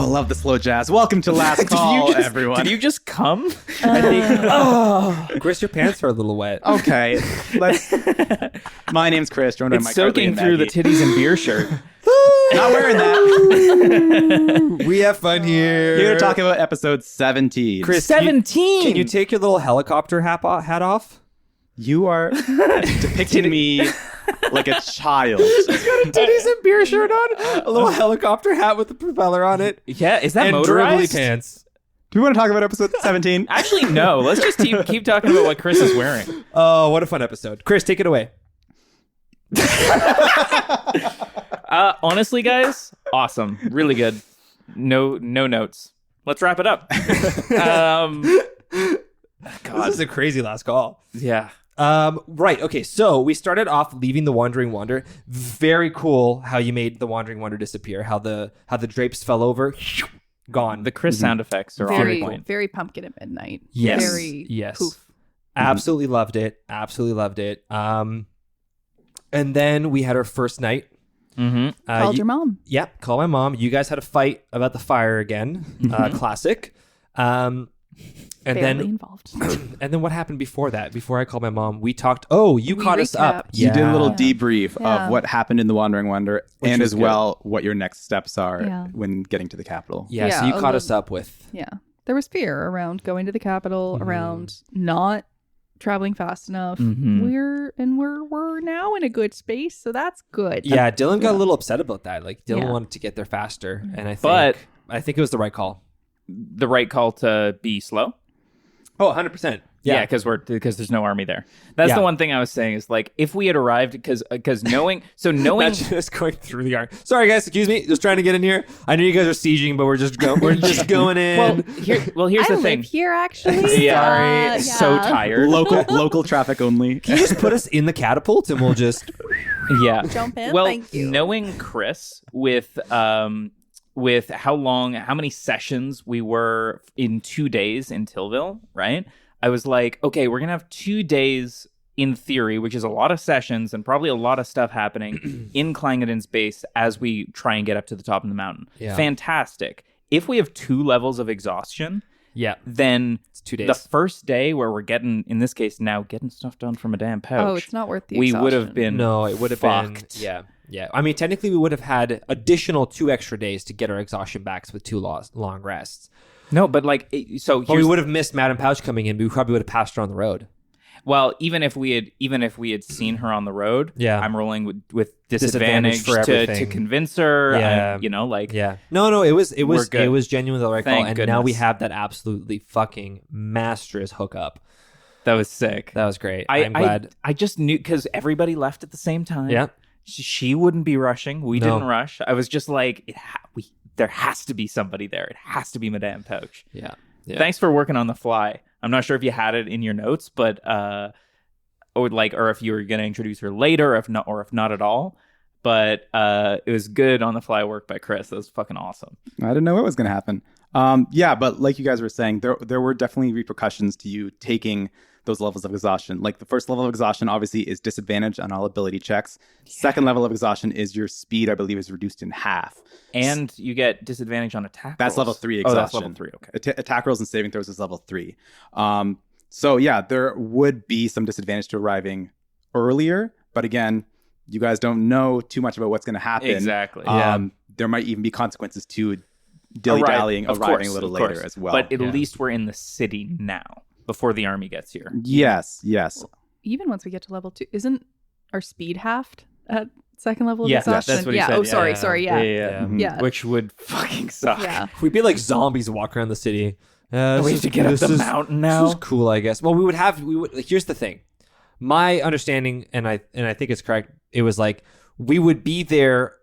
love the slow jazz. Welcome to Last Call, everyone. Did you just come? I think. Chris, your pants are a little wet. Okay. My name's Chris. Joined by It's Mike soaking through the titties and beer shirt. Not wearing that. We have fun here. Here to talk about episode 17. Chris, 17. Can you take your little helicopter hat off? You are depicting me like a child. He's got a titties and beer shirt on, a little helicopter hat with a propeller on it. Yeah, is that and motorized? dribbly pants. Do we want to talk about episode 17? Actually, no. Let's just keep talking about what Chris is wearing. Oh, what a fun episode. Chris, take it away. Honestly, guys, awesome. Really good. No notes. Let's wrap it up. God. This is a crazy last call. Yeah. Right. Okay. So we started off leaving the Wandering Wonder. Very cool how you made the Wandering Wonder disappear. How the drapes fell over. Gone. The Chris sound effects are very, on point. very Pumpkin at Midnight. Yes. Very poof. Absolutely loved it. Absolutely loved it. And then we had our first night. Mm-hmm. Called your mom. Yeah, call my mom. You guys had a fight about the fire again. Classic. And Family then involved. and then what happened before that? Before I called my mom, we talked. Oh, you We caught us up. recapped. You did a little Yeah. debrief Yeah. of what happened in the Wandering Wonder Which and was as good. well what your next steps are Yeah. when getting to the capital. Yeah, so Yeah, you a caught us little- up with. Yeah. There was fear around going to the capital, around not traveling fast enough. Mhm. We're now in a good space, so that's good. Yeah, Dylan got a little upset about that. Like Dylan Yeah. wanted to get there faster, and I But- think it was the right call. The right call to be slow. Oh, 100%. Yeah, because there's no army there. That's Yeah. the one thing I was saying is like if we had arrived because knowing Just going through the yard. Sorry, guys. Excuse me. Just trying to get in here. I know you guys are sieging, but we're just going in. here's I the thing. live here actually. Yeah. So tired. Local traffic only. Can you just put us in the catapult and we'll just... Yeah. Jump in. Well, Thank you. knowing Chris with how many sessions we were in 2 days in Tillville, right? I was like, okay, we're going to have 2 days in theory, which is a lot of sessions and probably a lot of stuff happening in Clangeddin's base as we try and get up to the top of the mountain. Yeah. Fantastic. If we have 2 levels of exhaustion, Yeah. then It's 2 days. the first day where we're getting stuff done from a damn pouch. Oh, it's not worth the we would have exhaustion. been No, it would have been... fucked. Yeah. Yeah. I mean, technically, we would have had additional 2 extra days to get our exhaustion backs with 2 long rests. No, but like, so But we here's, would have missed Madame Pouch coming in. But we probably would have passed her on the road. well, even if we had seen her on the road, Yeah. I'm rolling with Disadvantage disadvantage for to everything. convince her. Yeah. Yeah. No, it was good. it was genuinely the right call. Thank And now we goodness. have that absolutely fucking masterous hookup. That was sick. That was great. I'm glad. I just knew because everybody left at the same time. Yeah. She wouldn't be rushing. We No. didn't rush. I was just like, there has to be somebody there. It has to be Madame Pouch. Yeah. Yeah. Thanks for working on the fly. I'm not sure if you had it in your notes, but or if you were going to introduce her later, if not at all. But it was good on the fly work by Chris. That was fucking awesome. I didn't know what was going to happen. Yeah, but like you guys were saying, there were definitely repercussions to you taking those levels of exhaustion. Like the first level of exhaustion obviously is disadvantage on all ability checks. Second level of exhaustion is your speed, I believe, is reduced in half. And you get disadvantage on attack That's rolls. level 3 Oh, exhaustion. that's level 3. Okay. Attack rolls and saving throws is level 3. So yeah, there would be some disadvantage to arriving earlier, but again, you guys don't know too much about what's going to happen. Exactly. There might even be consequences to dilly-dallying, arriving a little later as well. But at least we're in the city now before the army gets here. Yes. Even once we get to level 2, isn't our speed halved at second level of Yeah, exhaustion? that's what he yeah. said. Oh, Yeah, sorry. Yeah. Yeah. Mhm. Yeah. Which would fucking suck. Yeah. We'd be like zombies walk around the city. We have to get up the mountain now. This is cool, I guess. Well, we would. Like, here's the thing. My understanding, and I think it's correct. It was like we would be there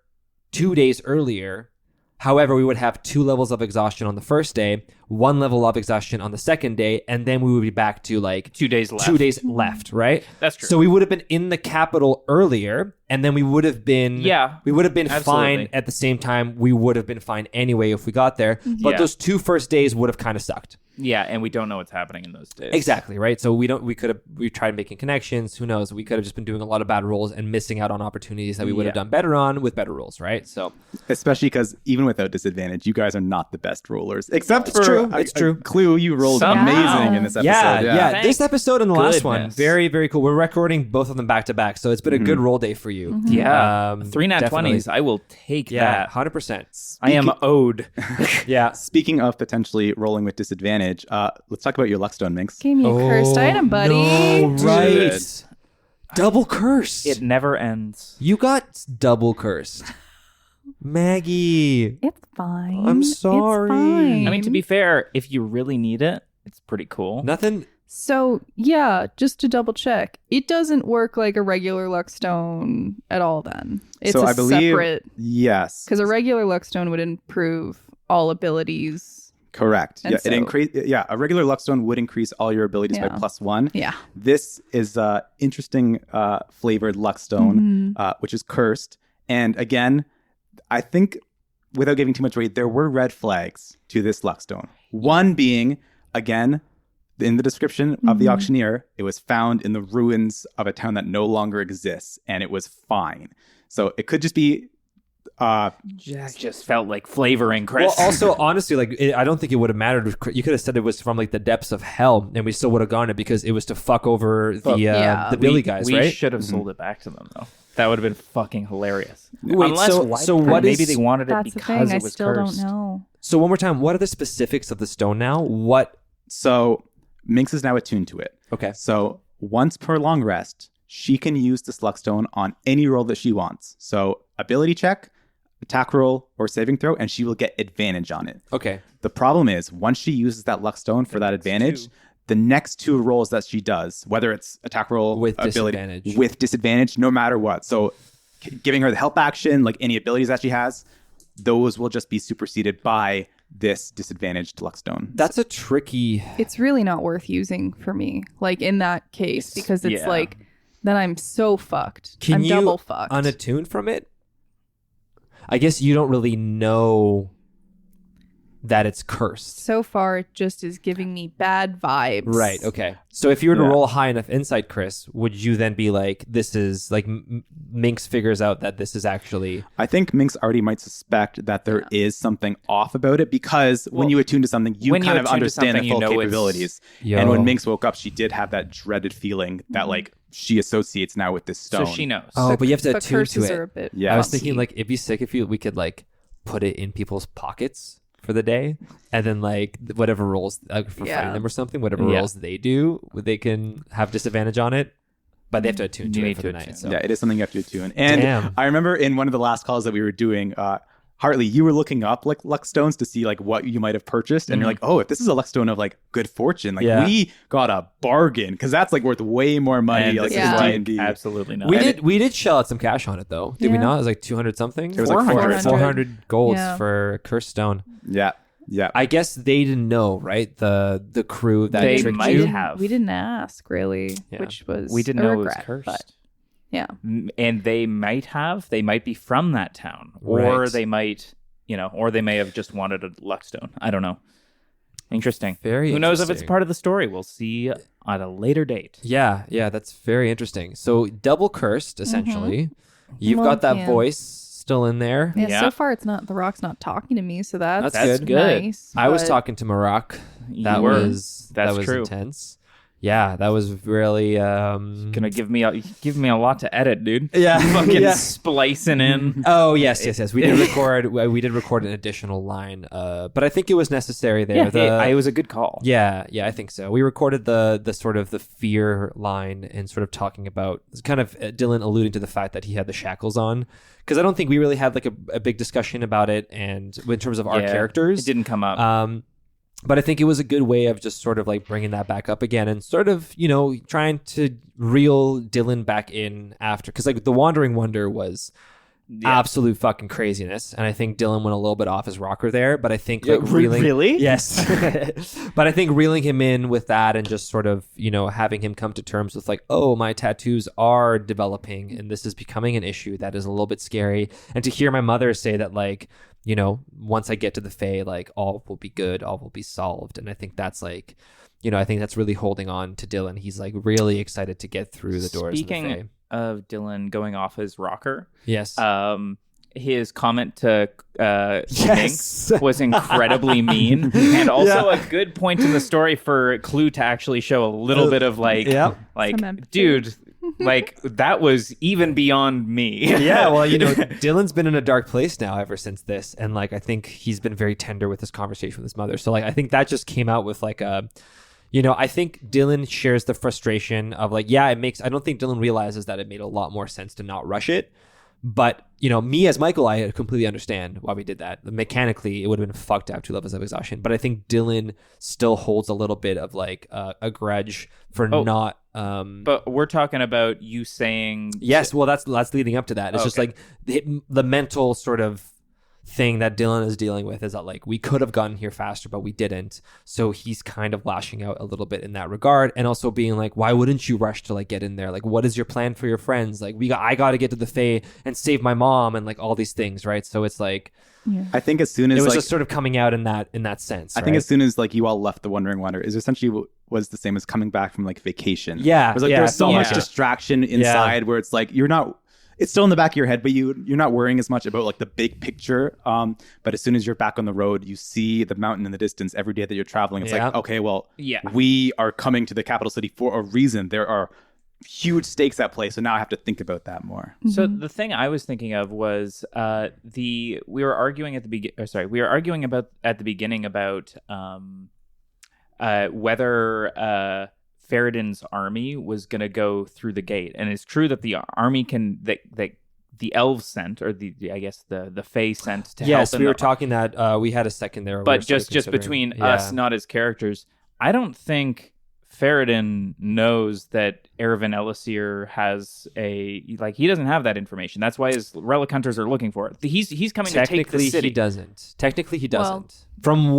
2 days earlier. However, we would have 2 levels of exhaustion on the first day, 1 level of exhaustion on the second day, and then we would be back to like 2 days left. 2 days left, right? That's true. So we would have been in the capital earlier, and then we would have been we would have been absolutely. fine at the same time. We would have been fine anyway if we got there. But Yeah. those 2 first days would have kind of sucked. Yeah, and we don't know what's happening in those days. Exactly, right? So we tried making connections. Who knows? We could have just been doing a lot of bad rolls and missing out on opportunities that we would have done better on with better rolls, right? So especially because even without disadvantage, you guys are not the best rollers. Except for It's true. Clue, you rolled Some- amazing in this episode. Yeah. This episode and the last one, Goodness. very, very cool. We're recording both of them back to back, so it's been a good roll day for you. Yeah. 3 nat definitely. 20s. I will take Yeah, that. 100%. I am owed. Yeah. Speaking of potentially rolling with disadvantage, let's talk about your Luckstone, Minx. Gave me a cursed item, buddy. No, right. Dude. Double cursed. It never ends. You got double cursed. Maggie. It's fine. I'm sorry. It's fine. I mean, to be fair, if you really need it, it's pretty cool. Nothing. So, yeah, just to double check, it doesn't work like a regular Luckstone at all then. It's So a I believe, separate... yes, Because a regular Luckstone would improve all abilities. correct. And Yeah, so- it increase. Yeah, a regular Luckstone would increase all your abilities by Yeah. +1. Yeah. This is interesting flavored Luckstone, which is cursed. And again, I think without giving too much weight, there were red flags to this Luckstone. One being, again, in the description of the auctioneer, it was found in the ruins of a town that no longer exists, and it was fine. So it could just be Jack just felt like flavoring, Chris. Well, also, honestly, I don't think it would have mattered. You could have said it was from like the depths of hell, and we still would have gone it because it was to fuck over Yeah. the Billy guys, we right? should have sold it back to them, though. That would have been fucking hilarious. Wait, so what maybe is- they wanted it That's the because thing. I it was still cursed. don't know. So one more time, what are the specifics of the stone now? What? so Minx is now attuned to it. Okay. So once per long rest, she can use the Luckstone on any roll that she wants. So ability check, attack roll, or saving throw, and she will get advantage on it. Okay. The problem is once she uses that Luckstone for that advantage, the next 2 rolls that she does, whether it's attack roll, With ability, disadvantage. with disadvantage, no matter what. So giving her the help action, like any abilities that she has, those will just be superseded by this disadvantaged Luckstone. That's a tricky. It's really not worth using for me, like in that case, because it's yeah. like, then I'm so fucked. Can I'm you double fucked. unattune from it? I guess you don't really know that it's cursed. So far, it just is giving me bad vibes. Right. Okay. So if you were to Yeah. roll high enough insight, Chris, would you then be like, this is like Minx figures out that this is actually. I think Minx already might suspect that there is something off about it because when you attune to something, you when you kind of attune to understand the something, full you know it's- capabilities. Yo. And when Minx woke up, she did have that dreaded feeling that like she associates now with this stone. So she knows. Oh, but you have to But attune to curses it. are a bit. Yeah. I was funky. thinking like it'd be sick if we could like put it in people's pockets for the day, and then like whatever rolls for Yeah. fighting them or something, whatever Yeah. rolls they do, they can have disadvantage on it, but they have to attune to You it need for to the attune. night. So. Yeah, it is something you have to attune. And Damn. I remember in one of the last calls that we were doing, Hartley, you were looking up like Luckstones to see like what you might have purchased, and you're like, oh, if this is a Luckstone of like good fortune, like Yeah. we got a bargain because that's like worth way more money. And Like this in is Yeah. like D&D. absolutely not. We did shell out some cash on it though, did we Yeah. not? It was like 200 something. It was like 400. 400 golds Yeah. for cursed stone. Yeah, yeah. I guess they didn't know, right? The crew that They tricked might you. have. We didn't ask really, Yeah. which was we didn't a know it was regret, cursed. But yeah, And they might be from that town, or Right. they might, or they may have just wanted a Luckstone. I don't know. Interesting. Very Who knows if it's interesting. part of the story? We'll see at a later date. Yeah, that's very interesting. So double cursed, essentially. You've Love got that him. voice still in there. yeah. Yeah. So far, it's not the rock's not talking to me, so that's That's good. Nice, I was but- talking to Marak. You That were. was That's true. intense. Yeah, that was really Gonna give me a lot to edit, dude. Yeah. Fucking Yeah. splicing in. Oh yes. We did record an additional line, but I think it was necessary there. Yeah, it was a good call. Yeah, I think so. We recorded the sort of the fear line and sort of talking about kind of Dylan alluding to the fact that he had the shackles on, because I don't think we really had like a big discussion about it, and in terms of our Yeah, characters, it didn't come up. but I think it was a good way of just sort of like bringing that back up again and sort of, trying to reel Dylan back in after, because like the Wandering Wonder was absolute fucking craziness. And I think Dylan went a little bit off his rocker there, but I think like reeling, really? yes. But I think reeling him in with that and just sort of, you know, having him come to terms with like, oh, my tattoos are developing and this is becoming an issue that is a little bit scary. And to hear my mother say that like, you know, once I get to the Fae, like all will be good, all will be solved. And I think that's like, you know, I think that's really holding on to Dylan. He's like really excited to get through the doors of the Fae. Speaking of Dylan going off his rocker, Yes. his comment to Yes. Minx was incredibly mean, and also a good point in the story for Clue to actually show a little bit of like, Yep. like, Some empathy. dude, like that was even beyond me. Yeah, well, you know, Dylan's been in a dark place now ever since this, and like I think he's been very tender with his conversation with his mother. So like I think that just came out with like a, you know, I think Dylan shares the frustration of like, yeah, it makes. I don't think Dylan realizes that it made a lot more sense to not rush it. But, you know, me as Michael, I completely understand why we did that. Mechanically, it would have been fucked out 2 levels of exhaustion. But I think Dylan still holds a little bit of like a grudge for not. But we're talking about you saying Yes, well, that's leading up to that. It's just Okay. like the mental sort of thing that Dylan is dealing with is that like we could have gotten here faster, but we didn't. So he's kind of lashing out a little bit in that regard, and also being like, why wouldn't you rush to like get in there? Like, what is your plan for your friends? Like, I got to get to the Fae and save my mom, and like all these things, right? So it's like I think as soon as it was like, just sort of coming out in that sense. I think as soon as like you all left the Wandering Wanderer is essentially was the same as coming back from like vacation. Yeah, it was like yeah, there's so much yeah. distraction inside where it's like you're not. It's still in the back of your head, but you're not worrying as much about like the big picture. But as soon as you're back on the road, you see the mountain in the distance every day that you're traveling. It's like, okay, well, we are coming to the capital city for a reason. There are huge stakes at play, so now I have to think about that more. So the thing I was thinking of was we were arguing at the beginning about whether Feridun's army was going to go through the gate, and it's true that the army the elves sent, or the Fae sent to help. Yes, we were talking that we had a second there, but just between us, not as characters, I don't think Feridun knows that Erevin Elisir has he doesn't have that information. That's why his relic hunters are looking for it. He's coming to take the city. Technically, he doesn't. Well, from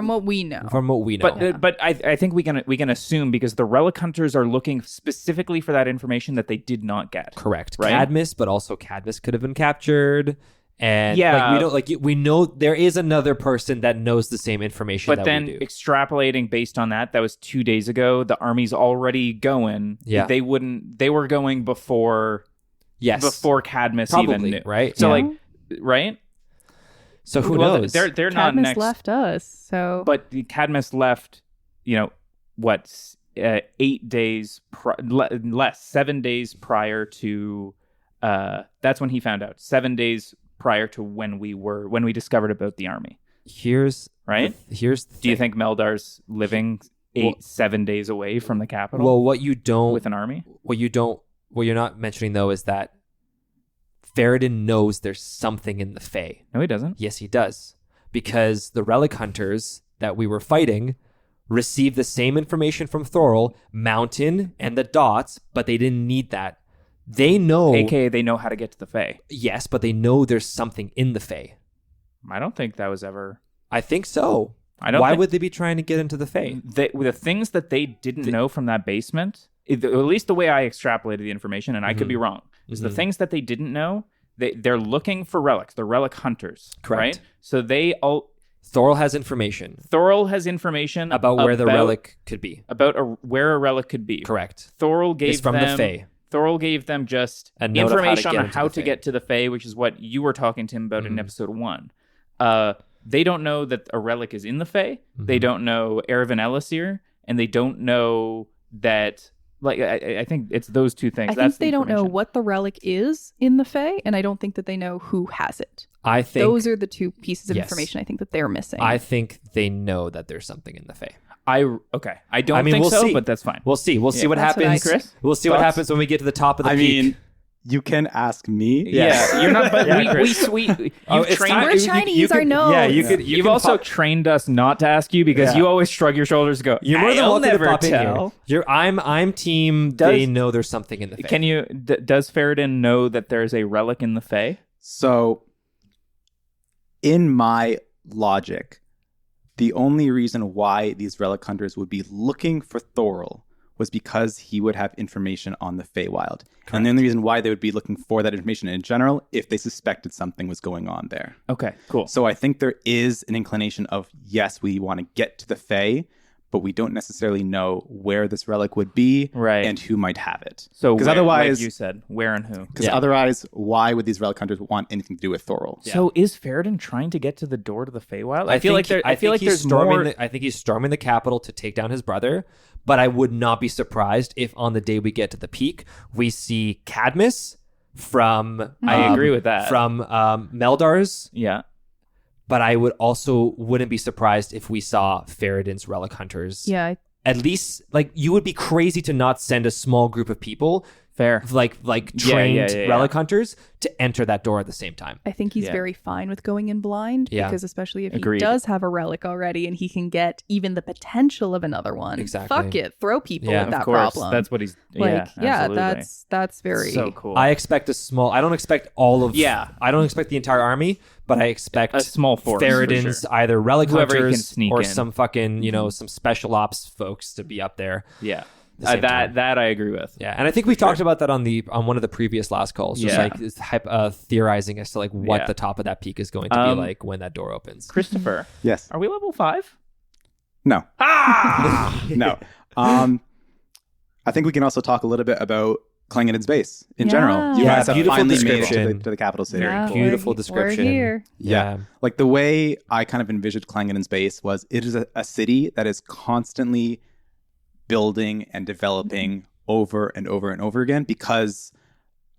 what we know. But I think we can assume, because the relic hunters are looking specifically for that information that they did not get. Correct. Right? Cadmus, but also Cadmus could have been captured. And Yeah. we know there is another person that knows the same information. But then we do. extrapolating based on that was 2 days ago. The army's already going. Yeah. They were going before Cadmus Probably, even knew. right? So Yeah. right? So who Well, knows? They're not Cadmus next. left us, so But Cadmus left, 8 days, less, 7 days prior to, that's when he found out. 7 days prior to when we discovered about the army. Here's Right? Here's the Do you thing. think Meldar's living 7 days away from the capital? Well, what you don't with an army? what you're not mentioning though is that Feridun knows there's something in the Fae. No, he doesn't. Yes, he does. Because the relic hunters that we were fighting received the same information from Thorol, Mountain, and the dots, but they didn't need that. They know... AKA they know how to get to the Fae. Yes, but they know there's something in the Fae. I don't think that was ever... I think so. Why would they be trying to get into the Fae? The things that they didn't know from that basement, at least the way I extrapolated the information, and I could be wrong, is the things that they didn't know, they're looking for relics. They're relic hunters. Correct. Right? So Thorol has information Thorol has information about where the relic could be. About where a relic could be. Correct. Thorol gave It's from them... the Fae. Thorol gave them just A note of how to information get on into how the to Fae. get to the Fae, which is what you were talking to him about in episode 1. They don't know that a relic is in the Fae. They don't know Erevin Elisir, and they don't know that... I think it's those two things. I That's think they the don't know information. what the relic is in the Fae, and I don't think that they know who has it. I think Those are the two pieces of Yes. information I think that they're missing. I think they know that there's something in the Fae. I don't think we'll so, see. but that's fine. We'll see. We'll see what That's what I happens. think. Chris, We'll see what thoughts? happens when we get to the top of the I peak. mean, you can ask me. Yeah, you're not. But Yeah, we you've it's trained. time- We're Chinese, I know. Yeah, you could. You've also trained us not to ask you because Yeah. you always shrug your shoulders and go, You're more than "I'll welcome to never pop in tell." here. I'm team. Does- they know there's something in the Fae. Can you? Does Feridun know that there's a relic in the Fae? So, in my logic, the only reason why these relic hunters would be looking for Thorol was because he would have information on the Feywild. And the only reason why they would be looking for that information in general, if they suspected something was going on there. Okay, cool. So I think there is an inclination of, yes, we want to get to the Fey, but we don't necessarily know where this relic would be Right. and who might have it. So because where- otherwise, like you said, where and who? because otherwise, why would these relic hunters want anything to do with Thorol? So is Faradin trying to get to the door to the Feywild? I think there's storming more. I think he's storming the capital to take down his brother. But I would not be surprised if on the day we get to the peak, we see Cadmus from. I agree with that. From Meldar's. Yeah. But I wouldn't be surprised if we saw Faradin's relic hunters. Yeah, At least, like, you would be crazy to not send a small group of people, Fair. like trained yeah. relic hunters, to enter that door at the same time. I think he's Yeah. very fine with going in blind Yeah. because especially if Agreed. he does have a relic already and he can get even the potential of another one. Exactly. Fuck it. Throw people Yeah. with Of that course. problem. That's what he's. like, absolutely. that's very so cool. I expect I don't expect all of. Yeah. I don't expect the entire army, but I expect a small force. for Faradin's sure. either relic Whoever he can hunters sneak or in. some fucking, some special ops folks to be up there. Yeah. the same time. That I agree with. Yeah, and I think we talked about that on one of the previous last calls. Just Yeah. like this theorizing as to like what Yeah. the top of that peak is going to be like when that door opens. Christopher, Yes. are we level 5? No. Ah! No. I think we can also talk a little bit about Clangeddin's base in general. You Yeah, guys have beautiful finally made it description. to the capital city. Yeah, Beautiful we're description. here. Yeah. Like the way I kind of envisioned Clangeddin's base was it is a city that is constantly building and developing over and over and over again because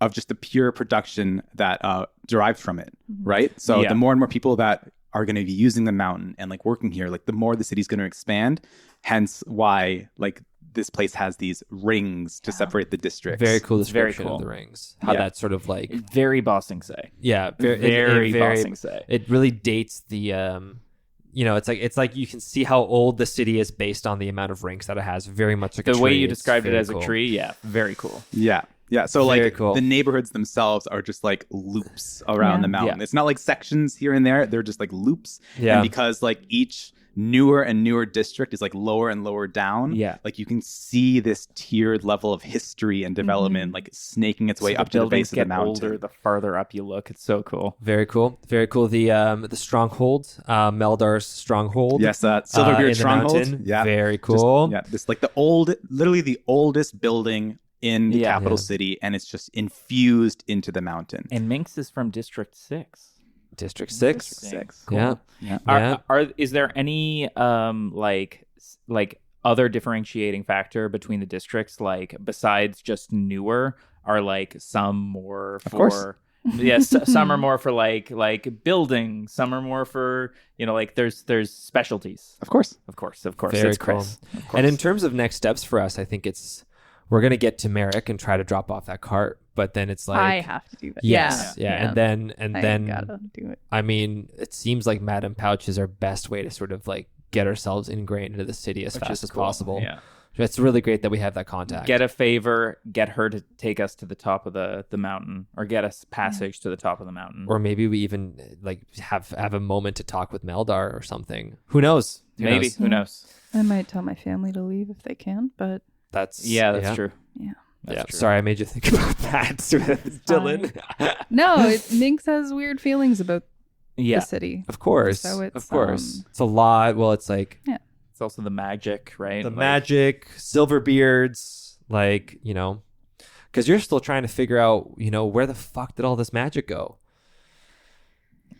of just the pure production that derives from it, right? So Yeah. the more and more people that are going to be using the mountain and like working here, like the more the city's going to expand. Hence why like this place has these rings to separate the districts. Very cool It's very description cool. of the rings. How Yeah. that sort of like Very Bossing say. very Bossing say. It really dates the it's like you can see how old the city is based on the amount of rings that it has. Very much like The a way tree. you It's described it very as cool. a tree, yeah, very cool. Yeah. Yeah. So Very like cool. the neighborhoods themselves are just like loops around Yeah. the mountain. Yeah. It's not like sections here and there. They're just like loops. Yeah. And because like each newer and newer district is like lower and lower down. Yeah. Like you can see this tiered level of history and development like snaking its way So up to the buildings base of the get mountain. older the farther up you look. It's so cool. Very cool. Very cool. The stronghold, Meldar's stronghold. Yes, Silverbeard in the Stronghold. mountain. Yeah. Very cool. This like literally the oldest building in the capital city, and it's just infused into the mountain. And Minx is from District 6. District 6. Six. Yeah. Yeah. Yeah. Is there any like other differentiating factor between the districts, like besides just newer? Are like some more Of course. for yes, some are more for like building, some are more for like there's specialties. Of course. Of course. Very It's cool. Chris. Of course. And in terms of next steps for us, I think we're gonna get to Merrick and try to drop off that cart, but then it's like I have to do that. yes, yeah. and then I gotta do it. I mean, it seems like Madame Pouch is our best way to sort of like get ourselves ingrained into the city as Which fast is as cool. possible. Yeah. It's really great that we have that contact. Get a favor, get her to take us to the top of the mountain, or get us passage to the top of the mountain. or maybe we even like have a moment to talk with Meldar or something. Who knows? Maybe. knows? Who knows? I might tell my family to leave if they can, but That's That's true. yeah. That's yeah. true. Sorry, I made you think about that, Dylan. No, Minx has weird feelings about Yeah. the city. Of course, So it's, of course, it's a lot. Well, it's like It's also the magic, right? the Like, magic, Silverbeards, like because you're still trying to figure out, where the fuck did all this magic go,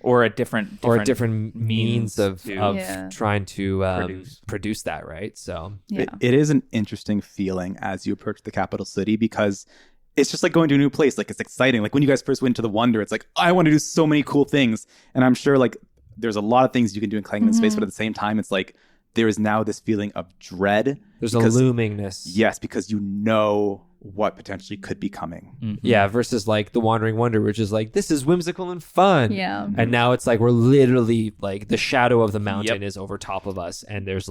or a different or a different means of to- Yeah. trying to Produce. produce that, right? So Yeah. It is an interesting feeling as you approach the capital city because it's just like going to a new place. Like it's exciting. Like when you guys first went to the Wonder, it's like, I want to do so many cool things. And I'm sure like there's a lot of things you can do in Clangeddin space, but at the same time, it's like there is now this feeling of dread. there's because- a loomingness. Yes, because you know what potentially could be coming. Mhm. Yeah, versus like the Wandering Wonder, which is like, this is whimsical and fun. Yeah. And now it's like we're literally like the shadow of the mountain Yep. is over top of us, and there's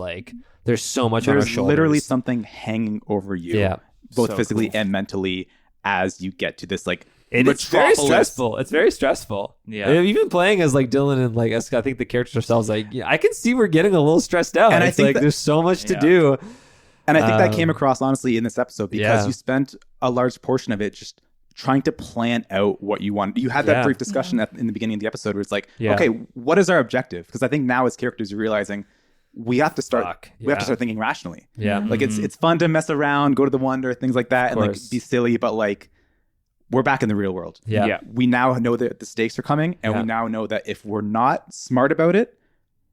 so much on our There's shoulders. literally something hanging over you, Yeah. both So physically cool. and mentally, as you get to this like It's very Metropolis. stressful. It's very stressful. Yeah. Even playing as like Dylan and like I think the characters themselves, like I can see we're getting a little stressed out. And I It's think like that- there's so much to do. And I think that came across honestly in this episode because Yeah. you spent a large portion of it just trying to plan out what you want. You had that Yeah. brief discussion in the beginning of the episode where it's like, Yeah. okay, what is our objective? Because I think now as characters you're realizing we have to start Fuck, we have yeah. to start thinking rationally. Yeah. Like it's fun to mess around, go to the wonder, things like that, and like course. be silly, but like we're back in the real world. Yeah. Yeah. We now know that the stakes are coming, and Yeah. we now know that if we're not smart about it,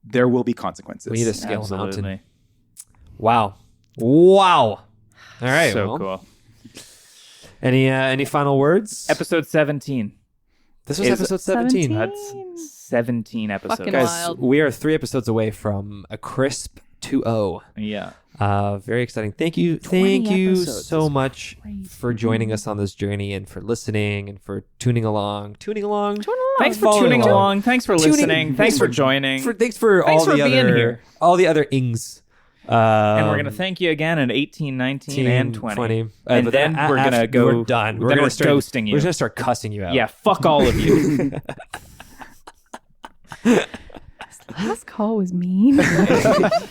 there will be consequences. We need to scale a Absolutely. mountain. Wow. All right. So well, cool. Any final words? Episode 17. This was is- episode 17. That's 17 episodes. Fucking Guys, wild. we are 3 episodes away from a crisp 2-0. Yeah. Very exciting. Thank you 20 episodes so is much crazy. for joining us on this journey and for listening and for tuning along. Thanks for Following tuning along. along. Thanks for Tuning- listening. Thanks for joining. Thanks for Thanks all for the being other here. all the other ings. And we're going to thank you again in 18, 19, and 20. And But then we're going to go. We're done. Then we're start ghosting you. We're gonna start cussing you out. Yeah, fuck all of you. Last call was mean.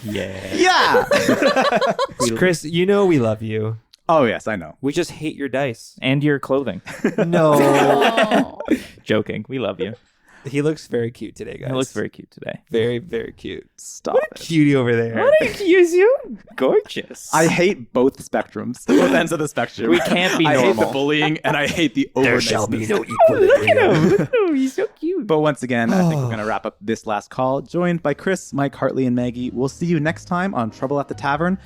Yeah. Chris, you know we love you. Oh yes, I know. We just hate your dice. And your clothing. No. Oh. Joking. We love you. He looks very cute today, guys. It looks very cute today. very, very cute. Stop What a it. cutie over there. Excuse you? Gorgeous. I hate both spectrums, both ends of the spectrum. We can't be I hate normal. the bullying and I hate the over equilibrium. Oh, he's so cute. But once again, I think we're going to wrap up this last call, joined by Chris, Mike, Hartley, and Maggie. We'll see you next time on Trouble at the Tavern.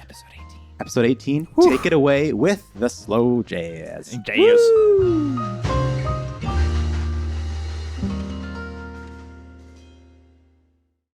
Episode 18. Take it away with the slow jazz. Jazz.